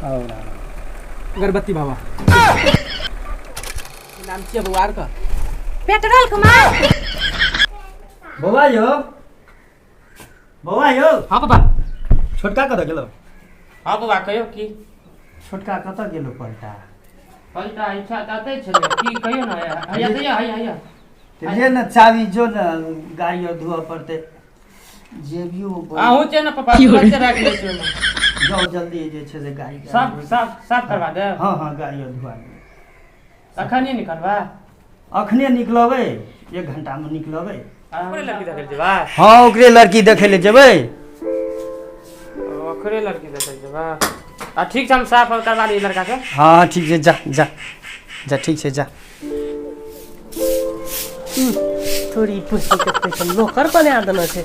अगरबत्ती बाबा नाम छियै बउआर का पेट्रोल कुमार बौआ यो हाँ पापा छोटका कतऽ गेलो हाँ बउआ कहियो की छोटका कतऽ गेलो पलटा पलटा इच्छा ताते छले की कहियो ना हैया दैया हैया ये न चाबी जो न गाड़ी धुआ पड़ते जेबियो आहू छै ना पापा तुरंत राख ले छै जाओ जल्दी जे छै से गाड़ी साफ करवा दे हाँ गाड़ी धुआ अखनी निकलबा अखने निकलबै 1 घंटा में निकलबै ओकरे लड़की देखे जेबा हाँ ओकरे लड़की देखे ले जेबै ओकरे लड़की देखे जेबा आ ठीक छै हम साफ करवा ली लड़का के हाँ ठीक छै जा ठीक छै जा थोड़ी पुष्टि करते छै नौकर बना देना छै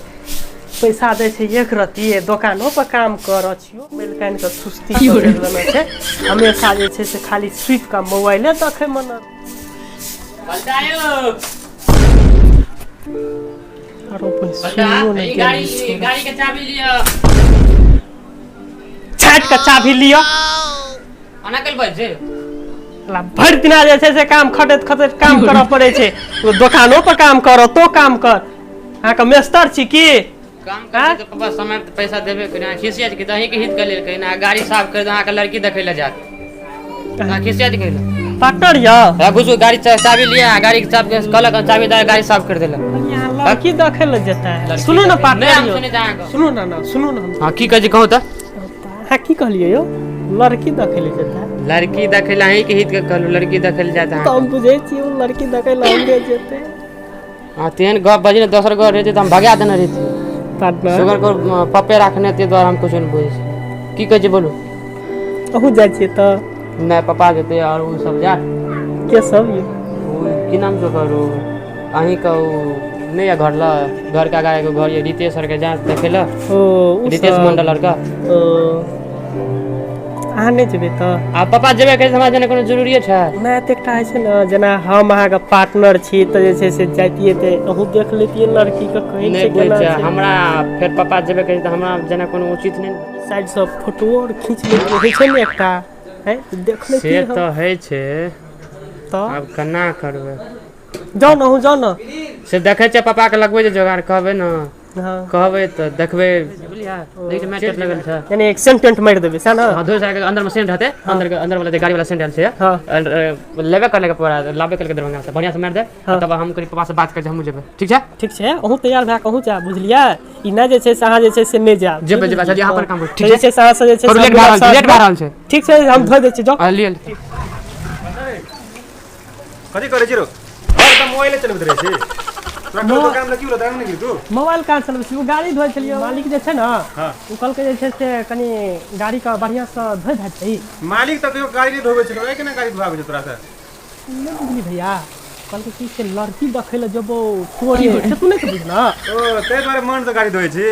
पैसा दे छै एक रत्ती दुकानों पर काम कर छियो मिलकान के सुस्ती कर देना छै हमेशा जे छै से खाली स्विच का मोबाइले देखे मन बतायो आरो पैसा गाड़ी के चाबी लियो छाट का चाबी लियो ओना कल बज जे ला भर दिना जे छै से काम खटत काम करऽ पड़े छै दुकानों पर काम करो तो काम कर अहाँ के मेस्टर छी की काम करे तो पापा समय पे पैसा देबे करे खिसिया के दही के हित कर ले कहीं ना गाड़ी साफ कर दे अहाँ के लड़की देखे ले जात हां खिसिया के पार्टनर या हां घुसो गाड़ी चाबी लिया गाड़ी के चाबी दे गाड़ी साफ कर देला लड़की देखे ले जेता है सुनो ना पार्टनर सुनो ना हां की कह कहू त हां की कहलिए यो लड़की देखे ले जेता है लड़की देखे ला ही के हित के कहलू लड़की देखे ले जाता है हम बुझे छी वो लड़की देखे ला हम जेते हां तेन गप बजे दोसर गप रहते त हम भगा देना रहती पार्टनर सुगर को पप्पे रखने ते द्वारा हम कुछ नहीं बुझे की कह जे बोलू अहू जाय छी त नहीं पापा देते और वो सब जा के सब ये की नाम जो करू अहीं का नहीं है घर का गाय को घर ये रितेश सर के जांच देखेला ओ रितेश मंडल लड़का अहाँ नहीं जेबे त आ पापा जेबे करे समाज ने कोनो जरूरी छै मैं त एकटा छै न जना हम अहाँ के पार्टनर छी त जे छै से जाइतिए ते अहू देख लेतिए लड़की के कहीं से केना छै हमरा फिर पापा जेबे करे त हमरा जना कोनो उचित नहीं साइड से फोटो और खींच ले होय छै न एकटा है देख ले से त है छै त अब कना करबे जाओ न से देखे छै पापा के लगबे जे जोगाड़ कहबे न हां कहबे त देखबे बुझलिया देख मैटर लगल छै यानी एक सेंटेंट मार देबे सा ना हां दो साइड के अंदर में सेंट रहते अंदर वाला गाड़ी वाला सेंट छै हां लेबे करने के पड़ा लाबे करके दरभंगा से बढ़िया से मार दे तब हम करी पापा से बात कर हम जेबे ठीक छै अहू तैयार भए कहू जा बुझलिया ई ना जे छै से अहाँ जे छै से नहि जा जेबे चल यहां पर काम ठीक छै अहाँ से जे छै लेट भा रहल छै ठीक छै हम धो दै छी जाओ लियल कथि करे छिरो और त मोबाइल चलबैत रहै छी तोरा कोनो काम ल की होला दाम नहि तू मोबाइल कहाँ चलबै छी गाड़ी धोइ छलियो मालिक जे छै ना हां उ कल के जे छै से कनी गाड़ी का बढ़िया से धोइ दै छै मालिक त कहियो गाड़ी धोबै छै ओए केना गाड़ी धोआबै छै तोरा से नहीं बुझली भैया कल के की से लड़की देखे ले जबो तोरी से तू नहीं बुझना ओ ते द्वारे मन से गाड़ी धोइ छी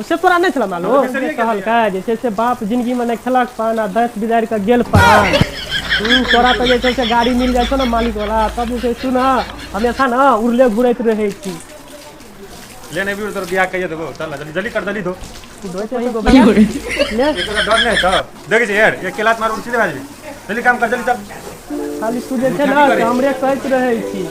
उसे तोरा नहीं चला मालूम कहल का जे छै से बाप जिंदगी में नहीं खेलक पाना 10 बिदार का गेल पान तोरा तो जे छै से गाड़ी मिल जाय छै ना मालिक वाला तब जे तू ना हमेशा ना उड़ले घुरैत रहै छी लेने भी तोर बियाह कहिए देबो चल जल्दी कर जल्दी धो धोइ छै को भैया ले एकरा डर नहीं छ देख छै यार एक केलात मार सीधे भाजी जल्दी काम कर जल्दी चल खाली तू जे छै ना हमरे कहैत रहै छी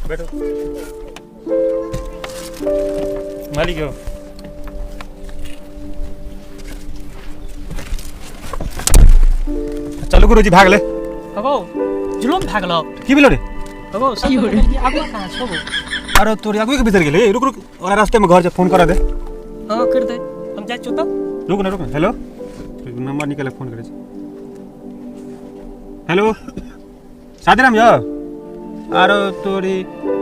बैठो मालिक हो चलो गुरुजी भाग ले हगो जुलुम भागलो की भेलो रे हगो सही हो रे आगु कहां छबो अरे तोरी आगु के भीतर गेले रुक और रास्ते में घर से फोन करा दे हां कर दे हम जाय छु त रुक ना हेलो नंबर निकाले फोन करे हेलो सादराम यो अरे तोरी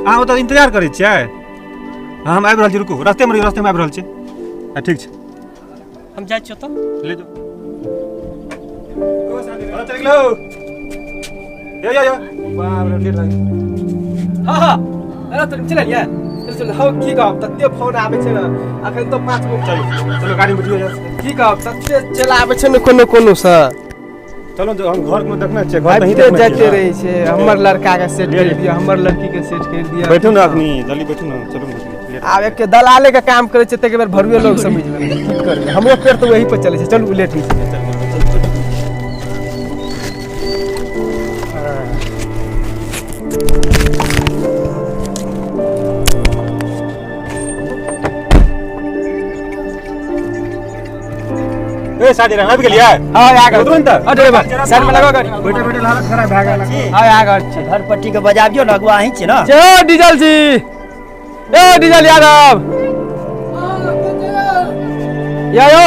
अहाँ तो इंतजार करे छियै हम आबि रहल छी रुकू रास्ते में आबि रहल छी ठीक छै हम जाय छु त ले जाओ चल गेलो यो बाप रे लेट लाग हां अरे तो चल लिया चल हो की कहब तते फोन आबै छै न अखन तो 5 मिनट चलो गाड़ी में बैठियो जा की कहब तते चलाबै छै न कोनो से चलो जो हम घर में देखना छै घर नहीं देखना जाते रही छै हमर लड़का के सेट कर दिया हमर लड़की के सेट कर दिया बैठो ना अपनी जल्दी बैठो ना चलो आब एक के दलाले का काम करे छै त एक बार भरुए लोग समझ ले की करबे हमरो पेड़ तो वही पे चले छै चलू लेट होई छै ए शादी राम आबि गेलियै हां आ गए तुरंत ड्राइवर साइड में लगा गाड़ी बैठे बैठे हालत खराब भए गेल हां आ गए छै घर पट्टी के बजाबियो ना अगुआ अहीं छी ना जे डीजल जी ए डीजल यादव या यो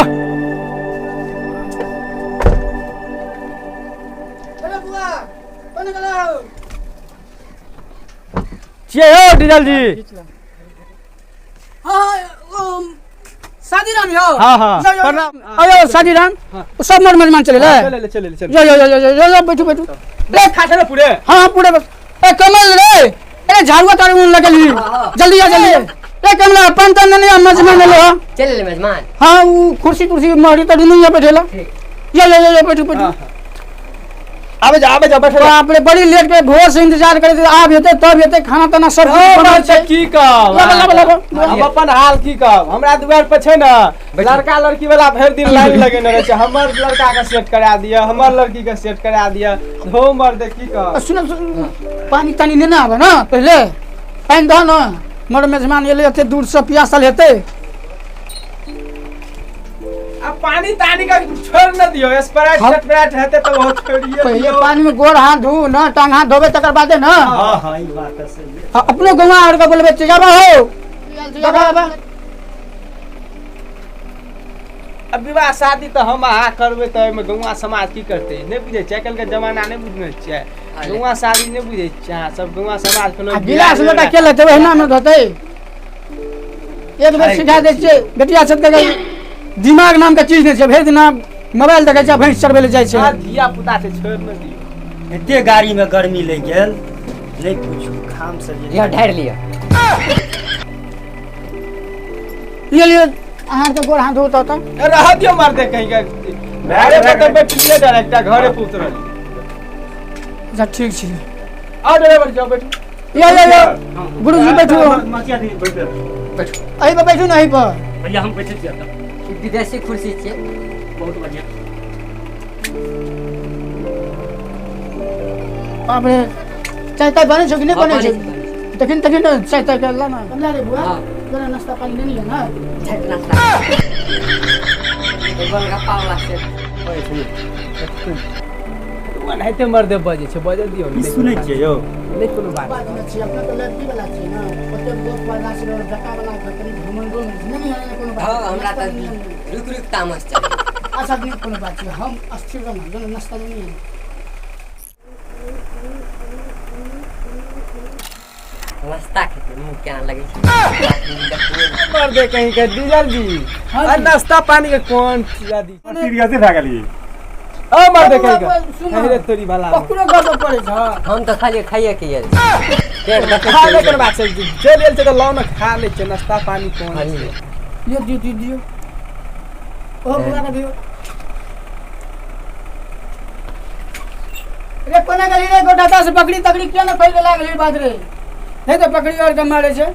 अरे बुआ कोने गलो छिए हो डीजल जी शादी राम यो हां हां प्रणाम अयो शादी राम सब मर मेहमान चले ले चले यो बैठो बैठो ले खा छे पूरे हां पूरे ए कमल रे ए झाड़ुआ तारू लगली जल्दी आ जल्दी ए कमला पान तन नहीं मेजमान ले चल ले मेजमान हां वो कुर्सी कुर्सी मारी त नहीं है बैठेला यो बैठो बैठो आबे जा बैठो बाप रे बड़ी लेट के भोर से इंतजार करे आब हेते तब हेते खाना तना सब बनल छै की कहब लब हम अपन हाल की कहब हमरा दुआर पे छै ना लड़का लड़की वाला भर दिन लाइन लगेने रहे छै हमर लड़का के सेट करा दिया हमर लड़की के सेट करा दिया धो मर दे की कहब सुन पानी तानी लेना आबे ना पहले पानी दो ना मोर मेजमान एले एते दूर से प्यासल हेते अब पानी तानी का छोड़ न दियो स्प्राइट स्प्राइट हेते तो बहुत छोड़िए पहले पानी में गोड़ हाथ धो ना टांग हाथ धोबे तकर बादे ना हां हां ई बात है सही अपने गवा और का बोलबे जाबा हो जाबा अब विवाह शादी तो हम आ करबे त एमे गौवा समाज की करते नहीं बुझे छै कल के जमाना नहीं बुझने छै गौवा शादी नहीं बुझे छै सब गौवा समाज के लोग गिलास लोटा के लेते वहना में धोते एक बेर सिखा दे छै बेटिया सब के दिमाग नाम का चीज नहीं छै भेर दिना मोबाइल देखे छै भैंस चरबे ले जाय छै धिया पुता से छोड़ न दियो एते गाड़ी में गर्मी लग गेल नहीं पूछू खाम से लिया ढार लिया ये अहाँ के गोड़ हाथ धोता त रह दियो मार दे कहीं का मेरे पता बैठ लिए डायरेक्ट घरे पुत्र अच्छा ठीक छै आ ड्राइवर जाओ बैठो यो गुरुजी बैठो मचिया दी बैठो अही पर बैठो ना अही पर भैया हम बैठे छियै त विदेशी कुर्सी छै बहुत बढ़िया बाप रे चाय ताय बने छौ कि नहीं बने छौ तखन ना चाय ताय कर ला ना कमला रे बुआ जरा नाश्ता पानी नहीं है ना झट नाश्ता एगो का पावला से मन है ते मर दे बजे छै बजे दियो ई सुनै छियै यो नहीं कोनो बात बात में छी अपना तो लड़की वाला छी ना ओते बहुत वाला से और जका वाला खतरी घुमंडो नहीं है कोनो बात हां हमरा त रुक रुक तामस चल अच्छा नहीं कोनो बात छै हम अस्थिर रहना जन नाश्ता नहीं है नाश्ता के मुंह क्या लगे छै मर दे कहीं का डीजल जी आ नाश्ता पानी के कौन दी सीरियस भए गेलियै ओ मर दे कहीं का अरे तोरी वाला पकड़ो गप पड़े छ हम तो खाली खाइए के ये पेट देखे खा ले कर बात छै जे लेल छै त लाउ न खा ले छै नाश्ता पानी कौन ये दियो ओ बुला के दियो रे कोना गली रे गोटाता से पकड़ी तकड़ी क्यों ना फैल लागली बात रे नहीं तो पकड़ी और के मारे छै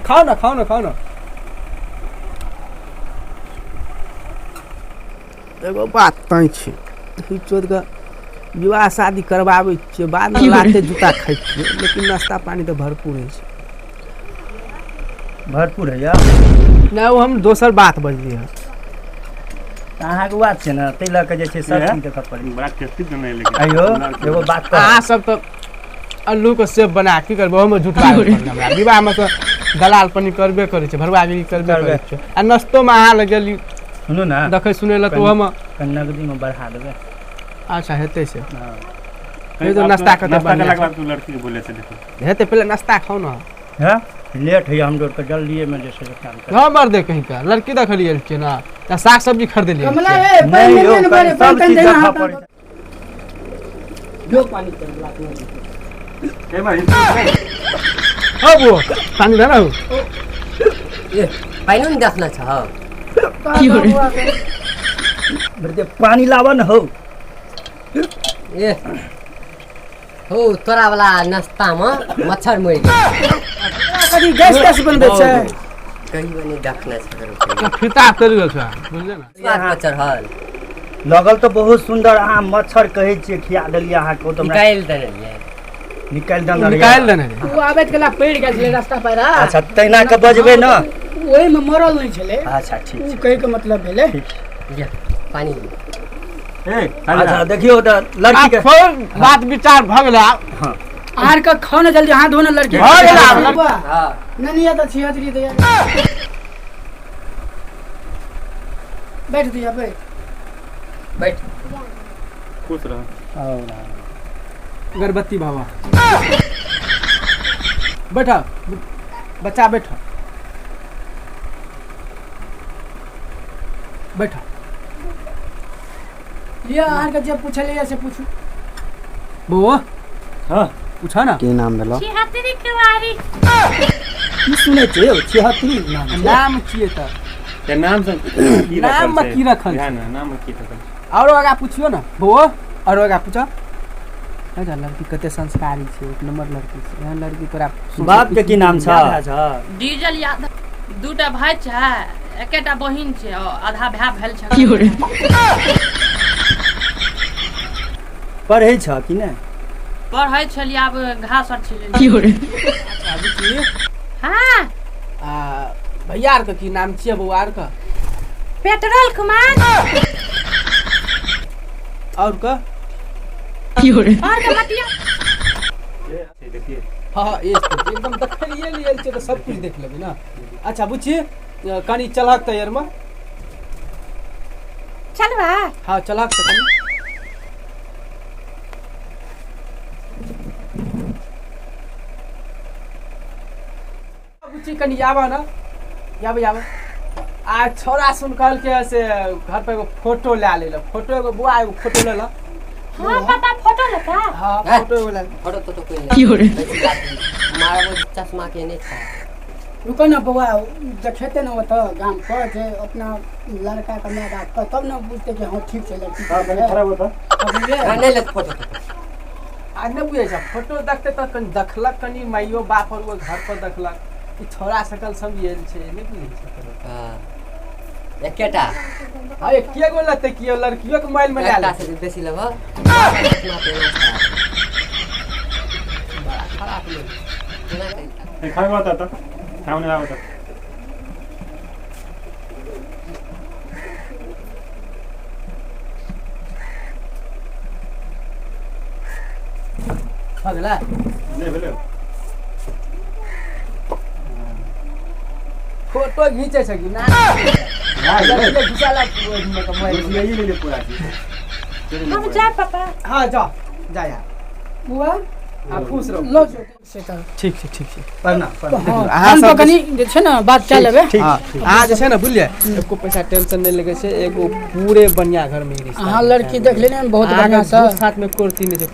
खाओ ना एगो बात तै छै ई चोद के विवाह शादी करबाबै छियै बाद में लाते जूता खाइ छियै लेकिन नाश्ता पानी तो भरपूर है छै भरपूर है यार नहीं वो हम दोसर बात बजली है अहाँ के बात छै ना तै ल के जे छै सब चीज देखऽ पड़ी बड़ा टेस्टी बनै लेकिन आइयो एगो बात कर अहाँ सब तो आलू के सेब बना की करबो हम झूठा हमरा विवाह में तो दलाल पनी करबे करे छै भरवागिरी करबे करे छै आ नाश्तो में अहाँ लगेली सुनो ना देखै सुनै ल तो हम नगदी में बढ़ा देबै अच्छा हेतै से हां ये तो नाश्ता करते नाश्ता बढ़िया के बाद तू लड़की के बोले से देखो हेतै पहले नाश्ता खाओ ना है लेट है हम लोग के जल्दी में जैसे काम कर हाँ मर दे कहीं का लड़की देखलिए छियै ना या साग सब्जी खरीद लिए कमला रे नहीं यो बारे सब चीज देना देखऽ पड़ी जो पानी कर ला ए भाई हो वो पानी देना हो ए पाइनो नि देखना छ बड़े पानी लावन हो ए हो तोरा वाला नाश्ता में मच्छर मर गेल कथी गैस कैसे बनबै छै कहीं बनी देखना छै फिता करियो छ बुझले ना स्वाद पर चढ़ल लगल तो बहुत सुंदर। अहाँ मच्छर कहै छियै खिया देलियै अहाँके तो निकाल देलिए निकालि देने निकाल देने रे। ओ आबैत कला पड़ि गेल छलै रास्ता पर। अच्छा तैना के बजबै ना। ओहि में मरल नहीं छलै। अच्छा ठीक उ छै कहे के मतलब भेलै लिया पानी अच्छा देखियो त लड़की के बात विचार भ गेल। आर का खाओ ना जल्दी हाथ धो ना लड़की। भ गेल हां ननिया तो छी हजरी दे बैठ दिया बैठ खुश रह। अगरबत्ती बाबा बैठा बच्चा बैठा बैठा। लिया आर का जे पूछलिए से पूछू। बो हां पूछा ना की नाम भेलो? छिहत्तरी कुवारी। की सुनै छै 76 नाम छै। नाम छिए त ते नाम से की नाम में की रखल छै? ध्यान नाम में की रखल? और आगा पूछियो ना बो और आगा पूछो। अच्छा लड़की कते संस्कारी छै एक नंबर लड़की छै। एहन लड़की तोरा बाप के की नाम छ? डीजल यादव। दूटा भाई छै एकेटा बहिन छै आधा भाई भेल छै। पढ़ै छ कि नै? पढ़ै छलिए आब घास और छिले। हाँ भैया आर के की नाम छिए बौआ आर के? पेट्रोल कुमार। और का और का मटिया। देखिए हां एकदम देखलिए लियल छै तो सब कुछ देख लेबे ना। अच्छा बुझी कनी चलक तैयार में। चलवा हां चलक त कनी बुझी कनी आवा ना जाबे आ छोरा सुन कहल के से घर पे एगो फोटो ले ले। फोटो एगो बुआ एगो फोटो ले ला। हाँ पापा फोटो लेता। हां फोटो एगो ले फोटो तो कोई मारा वो चश्मा के नहीं था। रुको ना बउआ देखेते ना तो गांव पर जे अपना लड़का का माय बाप का तब ना बुझते कि हां ठीक छै लड़की। हां कनी खराब होता। नहीं ले फोटो आ न बुझे छ फोटो देखते त कनी देखलक कनी माइयो बाप और वो घर पर देखलक ई छोरा सकल सब येल छै नहीं बुझे छ। हां एकेटा हां एक के गो लते कियो लड़कियो के मोबाइल में ले ले से बेसी लेबो चश्मा पहना बड़ा खराब लोग। खाए होता तो सामने आओ तो अगला नहीं भेले फोटो घीचे छ कि ना ये घुसाला मोबाइल यही ले ले पूरा चीज। हम जा पापा। हां जा जा यार बुआ आ खुश रहो। लो से त ठीक छै पढ़ना हम तो कनी जे छै ना बात चल लेबे। हां जे छै ना बुझलिए एको पैसा टेंशन नहीं लगे छै एगो पूरे बढ़िया घर में रिश्ता। हां लड़की देख लेने बहुत बढ़िया से साथ में कुर्ती नहीं छै।